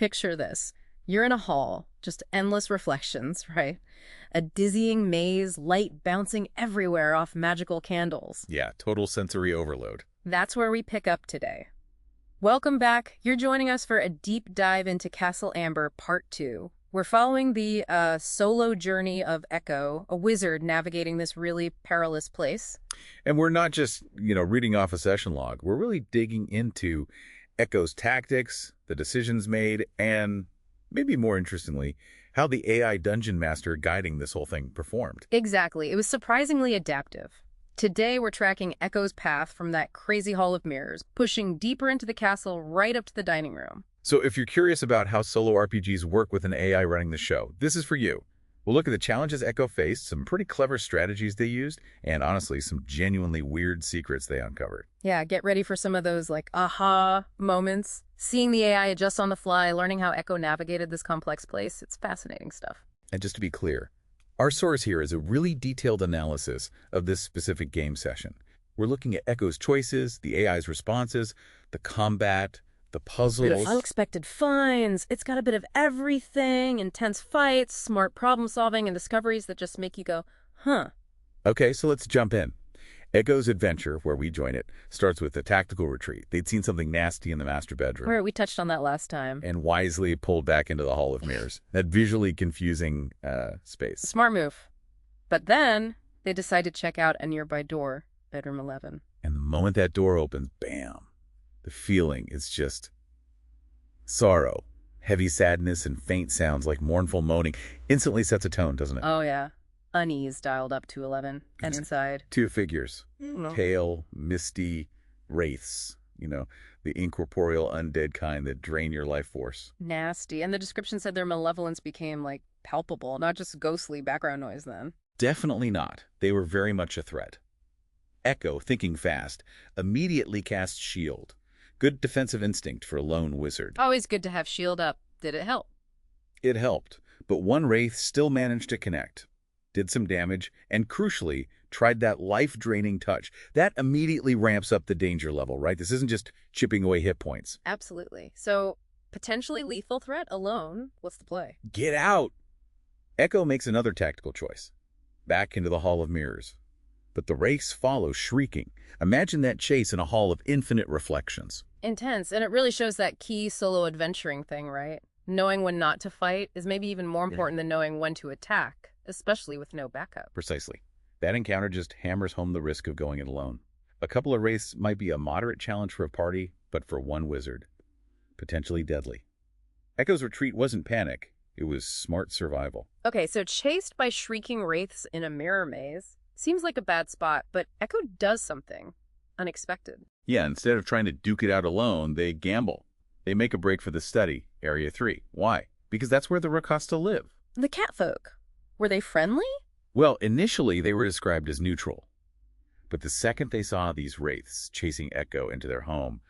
picture this. You're in a hall, just endless reflections, right? A dizzying maze, light bouncing everywhere off magical candles. Yeah, total sensory overload. That's where we pick up today. Welcome back. You're joining us for a deep dive into Castle Amber Part 2. We're following the solo journey of Echo, a wizard navigating this really perilous place. And we're not just, reading off a session log. We're really digging into Echo's tactics, the decisions made, and maybe more interestingly, how the AI dungeon master guiding this whole thing performed. Exactly. It was surprisingly adaptive. Today, we're tracking Echo's path from that crazy hall of mirrors, pushing deeper into the castle right up to the dining room. So if you're curious about how solo RPGs work with an AI running the show, this is for you. We'll look at the challenges Echo faced, some pretty clever strategies they used, and honestly, some genuinely weird secrets they uncovered. Yeah, get ready for some of those, aha moments. Seeing the AI adjust on the fly, learning how Echo navigated this complex place, it's fascinating stuff. And just to be clear, our source here is a really detailed analysis of this specific game session. We're looking at Echo's choices, the AI's responses, the combat, the puzzles. Unexpected finds. It's got a bit of everything, intense fights, smart problem solving, and discoveries that just make you go, huh. Okay, so let's jump in. Echo's adventure, where we join it, starts with a tactical retreat. They'd seen something nasty in the master bedroom. Where we touched on that last time. And wisely pulled back into the Hall of Mirrors. That visually confusing space. Smart move. But then they decide to check out a nearby door, bedroom 11. And the moment that door opens, bam, the feeling is just sorrow. Heavy sadness and faint sounds like mournful moaning instantly sets a tone, doesn't it? Oh, yeah. Unease dialed up to 11. And inside. Two figures. Pale, misty wraiths. The incorporeal undead kind that drain your life force. Nasty. And the description said their malevolence became, palpable, not just ghostly background noise then. Definitely not. They were very much a threat. Echo, thinking fast, immediately cast Shield. Good defensive instinct for a lone wizard. Always good to have shield up. Did it help? It helped, but one wraith still managed to connect. Did some damage, and crucially, tried that life-draining touch. That immediately ramps up the danger level, right? This isn't just chipping away hit points. Absolutely. So, potentially lethal threat alone. What's the play? Get out! Echo makes another tactical choice. Back into the Hall of Mirrors. But the wraiths follow, shrieking. Imagine that chase in a hall of infinite reflections. Intense, and it really shows that key solo adventuring thing, right? Knowing when not to fight is maybe even more important than knowing when to attack, especially with no backup. Precisely. That encounter just hammers home the risk of going it alone. A couple of wraiths might be a moderate challenge for a party, but for one wizard, potentially deadly. Echo's retreat wasn't panic. It was smart survival. Okay, so chased by shrieking wraiths in a mirror maze seems like a bad spot, but Echo does something unexpected. Yeah, instead of trying to duke it out alone, they gamble. They make a break for the study, Area 3. Why? Because that's where the Rakasta live. The catfolk. Were they friendly? Well, initially they were described as neutral. But the second they saw these wraiths chasing Echo into their home,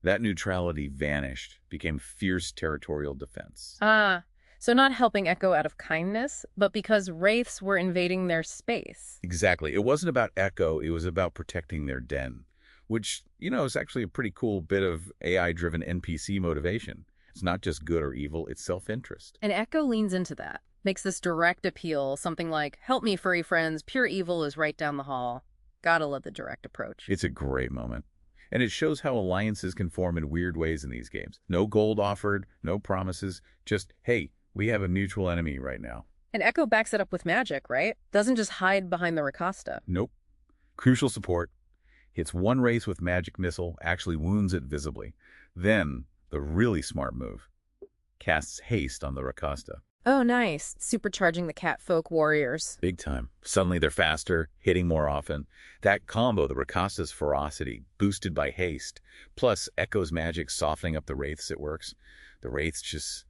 that neutrality vanished, became fierce territorial defense. So not helping Echo out of kindness, but because wraiths were invading their space. Exactly. It wasn't about Echo, it was about protecting their den. Which, is actually a pretty cool bit of AI-driven NPC motivation. It's not just good or evil, it's self-interest. And Echo leans into that. Makes this direct appeal, something like, help me, furry friends, pure evil is right down the hall. Gotta love the direct approach. It's a great moment. And it shows how alliances can form in weird ways in these games. No gold offered, no promises, just, hey, we have a mutual enemy right now. And Echo backs it up with magic, right? Doesn't just hide behind the Rakasta. Nope. Crucial support. Hits one wraith with magic missile, actually wounds it visibly. Then, the really smart move, casts haste on the Rakasta. Oh, nice. Supercharging the catfolk warriors. Big time. Suddenly they're faster, hitting more often. That combo, the Rakasta's ferocity, boosted by haste, plus Echo's magic softening up the wraiths, it works. The wraiths just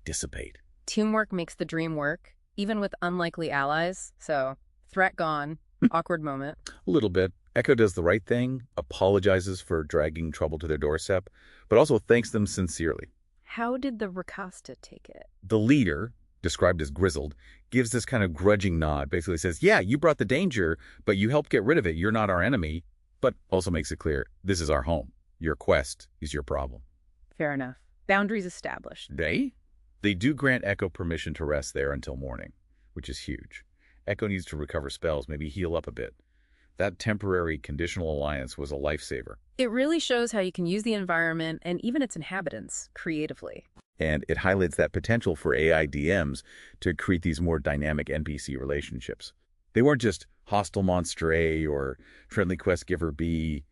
dissipate. Teamwork makes the dream work, even with unlikely allies. So, threat gone, awkward moment. A little bit. Echo does the right thing, apologizes for dragging trouble to their doorstep, but also thanks them sincerely. How did the Rakasta take it? The leader, described as grizzled, gives this kind of grudging nod, basically says, yeah, you brought the danger, but you helped get rid of it. You're not our enemy, but also makes it clear, this is our home. Your quest is your problem. Fair enough. Boundaries established. They do grant Echo permission to rest there until morning, which is huge. Echo needs to recover spells, maybe heal up a bit. That temporary conditional alliance was a lifesaver. It really shows how you can use the environment and even its inhabitants creatively. And it highlights that potential for AI DMs to create these more dynamic NPC relationships. They weren't just hostile monster A or friendly quest giver B.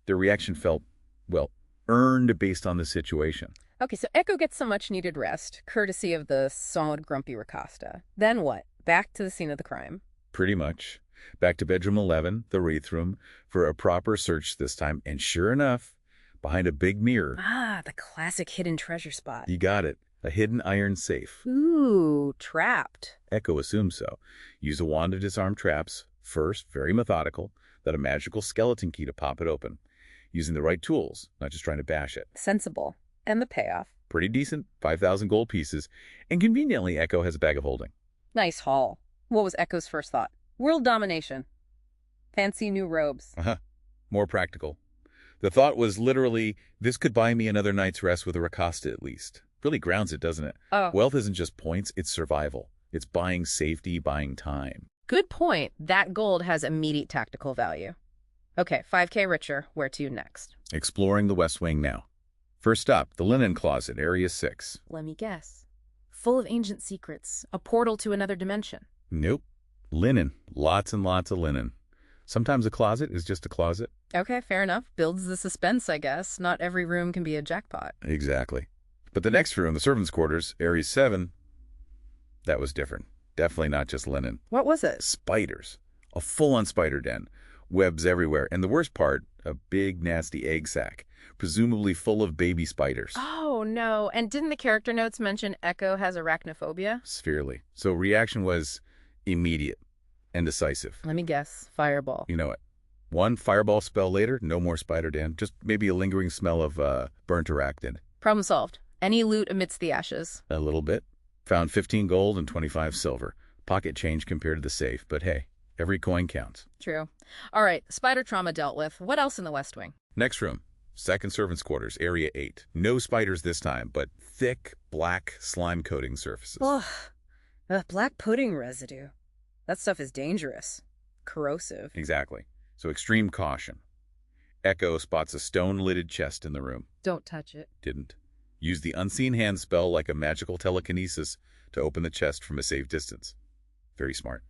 Their reaction felt, well, earned based on the situation. Okay, so Echo gets some much-needed rest, courtesy of the solid grumpy Rakasta. Then what? Back to the scene of the crime. Pretty much. Back to bedroom 11, the wraith room, for a proper search this time. And sure enough, behind a big mirror. Ah, the classic hidden treasure spot. You got it. A hidden iron safe. Ooh, trapped. Echo assumes so. Use a wand to disarm traps. First, very methodical, then a magical skeleton key to pop it open. Using the right tools, not just trying to bash it. Sensible. And the payoff. Pretty decent, 5,000 gold pieces. And conveniently, Echo has a bag of holding. Nice haul. What was Echo's first thought? World domination. Fancy new robes. More practical. The thought was literally, this could buy me another night's rest with a Rakasta at least. Really grounds it, doesn't it? Oh. Wealth isn't just points, it's survival. It's buying safety, buying time. Good point. That gold has immediate tactical value. Okay, 5K richer. Where to next? Exploring the West Wing now. First up, the linen closet, Area 6. Let me guess. Full of ancient secrets. A portal to another dimension. Nope. Linen. Lots and lots of linen. Sometimes a closet is just a closet. Okay, fair enough. Builds the suspense, I guess. Not every room can be a jackpot. Exactly. But the next room, the servants' quarters, Area 7, that was different. Definitely not just linen. What was it? Spiders. A full-on spider den. Webs everywhere. And the worst part, a big, nasty egg sack, presumably full of baby spiders. Oh, no. And didn't the character notes mention Echo has arachnophobia? Severely. So reaction was immediate and decisive. Let me guess. Fireball. You know it. One fireball spell later, no more spider den. Just maybe a lingering smell of burnt arachnid. Problem solved. Any loot amidst the ashes? A little bit. Found 15 gold and 25 silver. Pocket change compared to the safe, but hey, every coin counts. True. All right, spider trauma dealt with. What else in the West Wing? Next room, second servants' quarters, Area 8. No spiders this time, but thick, black slime coating surfaces. Ugh. Black pudding residue. That stuff is dangerous. Corrosive. Exactly. So extreme caution. Echo spots a stone-lidded chest in the room. Don't touch it. Didn't. Used the unseen hand spell like a magical telekinesis to open the chest from a safe distance. Very smart.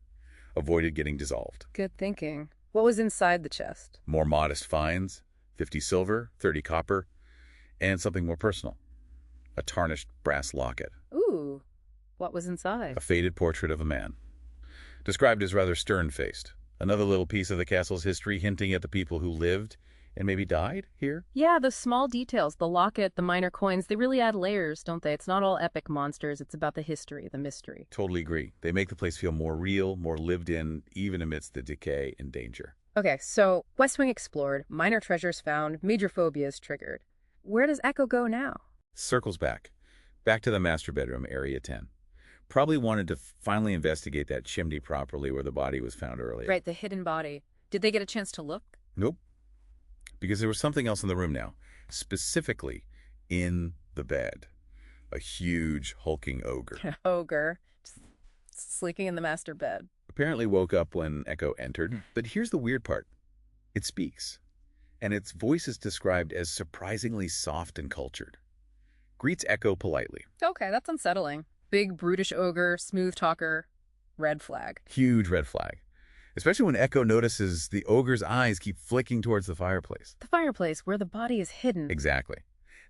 Avoided getting dissolved. Good thinking. What was inside the chest? More modest finds, 50 silver, 30 copper, and something more personal. A tarnished brass locket. Ooh. What was inside? A faded portrait of a man. Described as rather stern-faced. Another little piece of the castle's history hinting at the people who lived and maybe died here? Yeah, the small details, the locket, the minor coins, they really add layers, don't they? It's not all epic monsters. It's about the history, the mystery. Totally agree. They make the place feel more real, more lived in, even amidst the decay and danger. Okay, so West Wing explored, minor treasures found, major phobias triggered. Where does Echo go now? Circles back. Back to the master bedroom, Area 10. Probably wanted to finally investigate that chimney properly where the body was found earlier. Right, the hidden body. Did they get a chance to look? Nope. Because there was something else in the room now. Specifically, in the bed. A huge, hulking ogre. Ogre. Just sleeping in the master bed. Apparently woke up when Echo entered. But here's the weird part. It speaks. And its voice is described as surprisingly soft and cultured. Greets Echo politely. Okay, that's unsettling. Big, brutish ogre, smooth talker, red flag. Huge red flag. Especially when Echo notices the ogre's eyes keep flicking towards the fireplace. The fireplace, where the body is hidden. Exactly.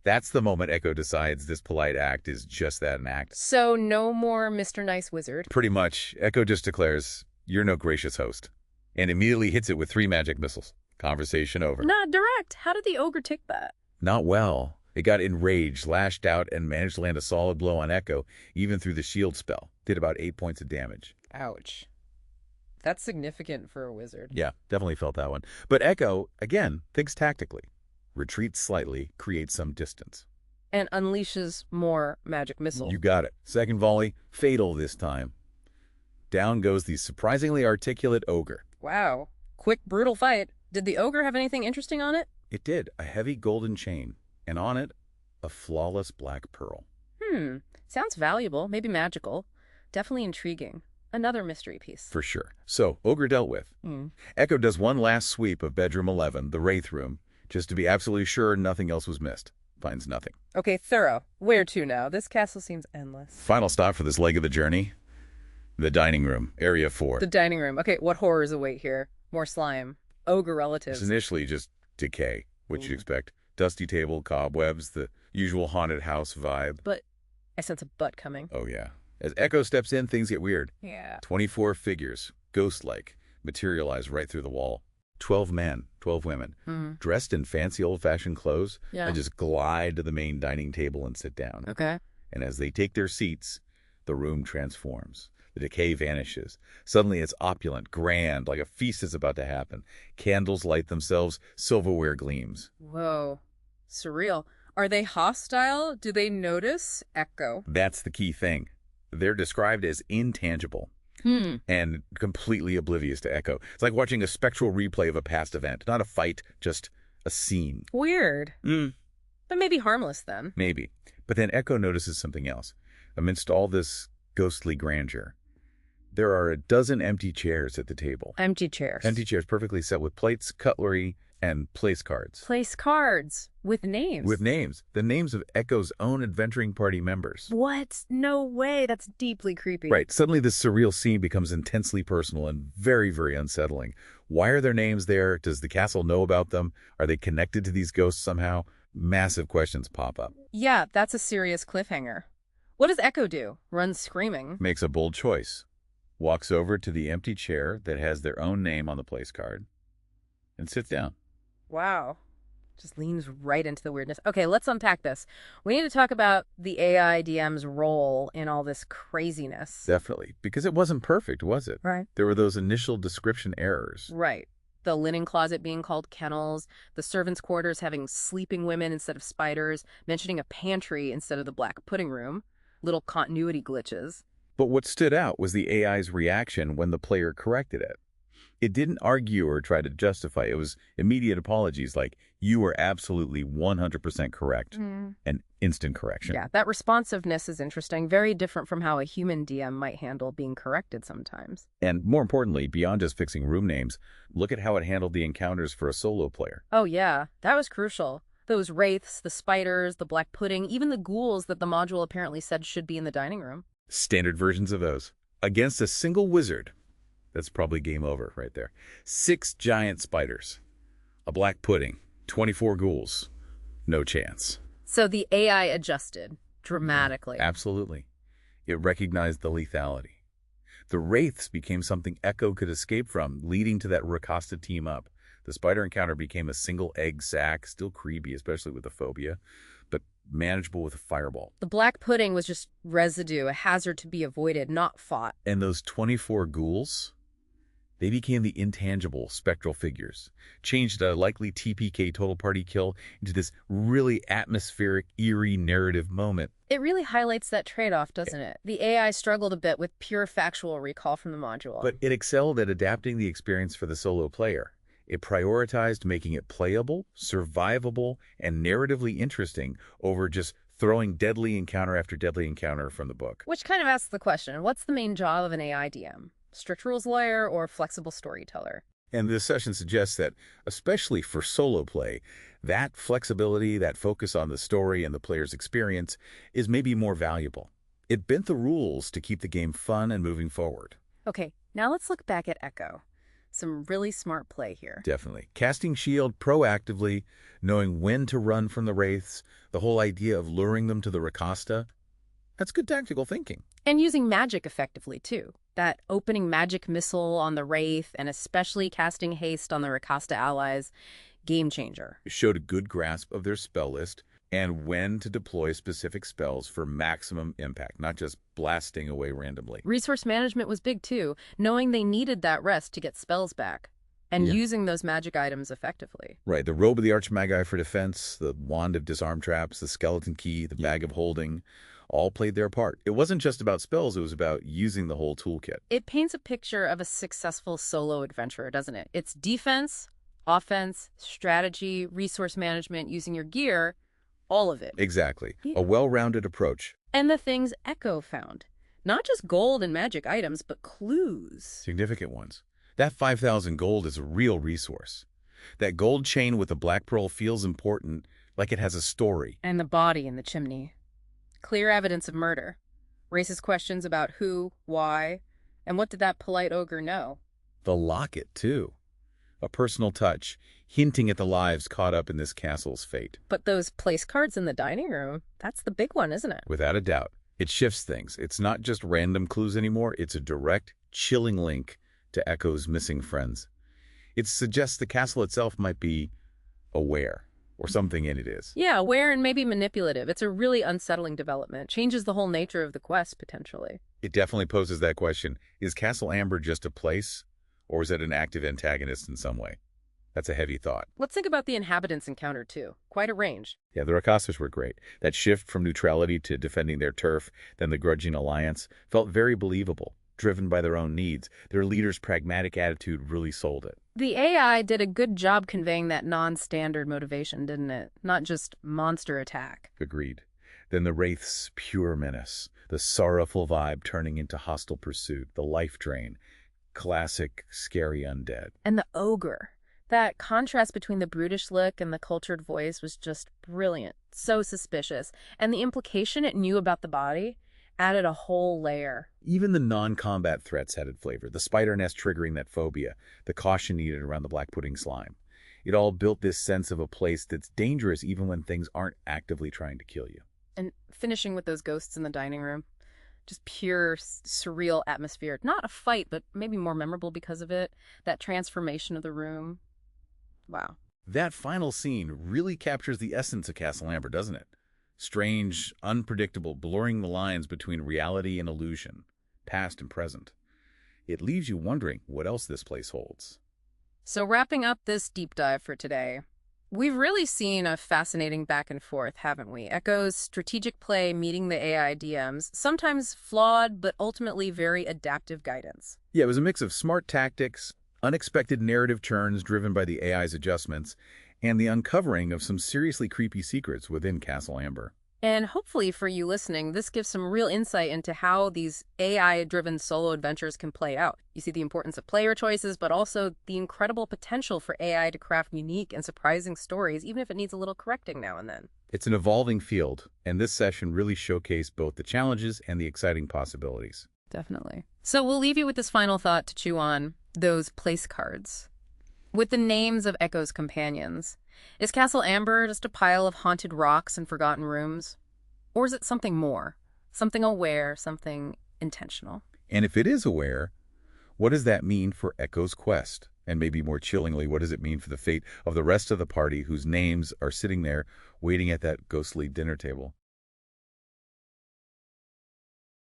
That's the moment Echo decides this polite act is just that, an act. So no more Mr. Nice Wizard. Pretty much, Echo just declares, "You're no gracious host," and immediately hits it with 3 magic missiles. Conversation over. Not direct. How did the ogre take that? Not well. It got enraged, lashed out, and managed to land a solid blow on Echo, even through the shield spell. Did about 8 points of damage. Ouch. That's significant for a wizard. Yeah, definitely felt that one. But Echo, again, thinks tactically. Retreats slightly, creates some distance. And unleashes more magic missile. You got it. Second volley, fatal this time. Down goes the surprisingly articulate ogre. Wow. Quick, brutal fight. Did the ogre have anything interesting on it? It did. A heavy golden chain. And on it, A flawless black pearl. Sounds valuable, maybe magical. Definitely intriguing. Another mystery piece. For sure. So, Ogre dealt with. Echo does one last sweep of bedroom 11, the Wraith room, just to be absolutely sure nothing else was missed. Finds nothing. Okay, thorough. Where to now? This castle seems endless. Final stop for this leg of the journey. The dining room, area 4. The dining room. Okay, what horrors await here? More slime. Ogre relatives. It's initially just decay, which you'd expect. Dusty table, cobwebs, the usual haunted house vibe. But I sense a butt coming. Oh, yeah. As Echo steps in, things get weird. Yeah. 24 figures, ghost-like, materialize right through the wall. 12 men, 12 women, dressed in fancy old-fashioned clothes, Yeah. and just glide to the main dining table and sit down. Okay. And as they take their seats, the room transforms. The decay vanishes. Suddenly it's opulent, grand, like a feast is about to happen. Candles light themselves, silverware gleams. Whoa. Surreal. Are they hostile? Do they notice? Echo. That's the key thing. They're described as intangible and completely oblivious to Echo. It's like watching a spectral replay of a past event, not a fight, just a scene. Weird. But maybe harmless then. Maybe. But then Echo notices something else. Amidst all this ghostly grandeur, there are a dozen empty chairs at the table. Empty chairs. Empty chairs perfectly set with plates, cutlery, and place cards. Place cards. With names. With names. The names of Echo's own adventuring party members. What? No way. That's deeply creepy. Right. Suddenly this surreal scene becomes intensely personal and very, very unsettling. Why are their names there? Does the castle know about them? Are they connected to these ghosts somehow? Massive questions pop up. Yeah, that's a serious cliffhanger. What does Echo do? Runs screaming. Makes a bold choice. Walks over to the empty chair that has their own name on the place card and sits down. Wow. Just leans right into the weirdness. Okay, let's unpack this. We need to talk about the AI DM's role in all this craziness. Definitely. Because it wasn't perfect, was it? Right. There were those initial description errors. Right. The linen closet being called kennels, the servants' quarters having sleeping women instead of spiders, mentioning a pantry instead of the black pudding room, little continuity glitches. But what stood out was the AI's reaction when the player corrected it. It didn't argue or try to justify. It was immediate apologies like, you were absolutely 100% correct, and instant correction. Yeah, that responsiveness is interesting. Very different from how a human DM might handle being corrected sometimes. And more importantly, beyond just fixing room names, look at how it handled the encounters for a solo player. Oh yeah, that was crucial. Those wraiths, the spiders, the black pudding, even the ghouls that the module apparently said should be in the dining room. Standard versions of those. Against a single wizard. That's probably game over right there. 6 giant spiders. A black pudding. 24 ghouls. No chance. So the AI adjusted dramatically. Absolutely. It recognized the lethality. The wraiths became something Echo could escape from, leading to that Rakasta team up. The spider encounter became a single egg sack, still creepy, especially with the phobia, but manageable with a fireball. The black pudding was just residue, a hazard to be avoided, not fought. And those 24 ghouls, they became the intangible spectral figures, changed a likely TPK total party kill into this really atmospheric, eerie narrative moment. It really highlights that trade-off, doesn't it? The AI struggled a bit with pure factual recall from the module. But it excelled at adapting the experience for the solo player. It prioritized making it playable, survivable, and narratively interesting over just throwing deadly encounter after deadly encounter from the book. Which kind of asks the question, what's the main job of an AI DM? Strict rules lawyer or flexible storyteller? And this session suggests that, especially for solo play, that flexibility, that focus on the story and the player's experience is maybe more valuable. It bent the rules to keep the game fun and moving forward. Okay, now let's look back at Echo. Some really smart play here. Definitely. Casting shield proactively, knowing when to run from the wraiths, the whole idea of luring them to the Rakasta, that's good tactical thinking. And using magic effectively, too. That opening magic missile on the Wraith, and especially casting haste on the Rakasta allies, game changer. It showed a good grasp of their spell list and when to deploy specific spells for maximum impact, not just blasting away randomly. Resource management was big, too, knowing they needed that rest to get spells back, and using those magic items effectively. Right, the Robe of the Archmagi for defense, the Wand of Disarm Traps, the Skeleton Key, the Bag of Holding, all played their part. It wasn't just about spells, it was about using the whole toolkit. It paints a picture of a successful solo adventurer, doesn't it? It's defense, offense, strategy, resource management, using your gear, all of it. Exactly. Yeah. A well-rounded approach. And the things Echo found. Not just gold and magic items, but clues. Significant ones. That 5,000 gold is a real resource. That gold chain with the black pearl feels important, like it has a story. And the body in the chimney. Clear evidence of murder. Raises questions about who, why, and what did that polite ogre know? The locket, too. A personal touch, hinting at the lives caught up in this castle's fate. But those place cards in the dining room, that's the big one, isn't it? Without a doubt. It shifts things. It's not just random clues anymore. It's a direct, chilling link to Echo's missing friends. It suggests the castle itself might be aware, or something in it is. Yeah, aware and maybe manipulative. It's a really unsettling development. Changes the whole nature of the quest, potentially. It definitely poses that question. Is Castle Amber just a place, or is it an active antagonist in some way? That's a heavy thought. Let's think about the inhabitants encountered, too. Quite a range. Yeah, the Rakasas were great. That shift from neutrality to defending their turf, then the grudging alliance, felt very believable, driven by their own needs. Their leader's pragmatic attitude really sold it. The AI did a good job conveying that non-standard motivation, didn't it? Not just monster attack. Agreed. Then the Wraith's pure menace, the sorrowful vibe turning into hostile pursuit, the life drain, classic scary undead. And the ogre. That contrast between the brutish look and the cultured voice was just brilliant. So suspicious. And the implication it knew about the body added a whole layer. Even the non-combat threats added flavor, the spider nest triggering that phobia, the caution needed around the black pudding slime. It all built this sense of a place that's dangerous even when things aren't actively trying to kill you. And finishing with those ghosts in the dining room. Just pure, surreal atmosphere. Not a fight, but maybe more memorable because of it. That transformation of the room. Wow. That final scene really captures the essence of Castle Amber, doesn't it? Strange, unpredictable, blurring the lines between reality and illusion, past and present. It leaves you wondering what else this place holds. So wrapping up this deep dive for today, we've really seen a fascinating back and forth, haven't we? Echo's strategic play meeting the AI DMs, sometimes flawed, but ultimately very adaptive guidance. Yeah, it was a mix of smart tactics, unexpected narrative turns driven by the AI's adjustments, and the uncovering of some seriously creepy secrets within Castle Amber. And hopefully for you listening, this gives some real insight into how these AI-driven solo adventures can play out. You see the importance of player choices, but also the incredible potential for AI to craft unique and surprising stories, even if it needs a little correcting now and then. It's an evolving field, and this session really showcased both the challenges and the exciting possibilities. Definitely. So we'll leave you with this final thought to chew on, those place cards. With the names of Echo's companions, is Castle Amber just a pile of haunted rocks and forgotten rooms? Or is it something more? Something aware, something intentional? And if it is aware, what does that mean for Echo's quest? And maybe more chillingly, what does it mean for the fate of the rest of the party whose names are sitting there waiting at that ghostly dinner table?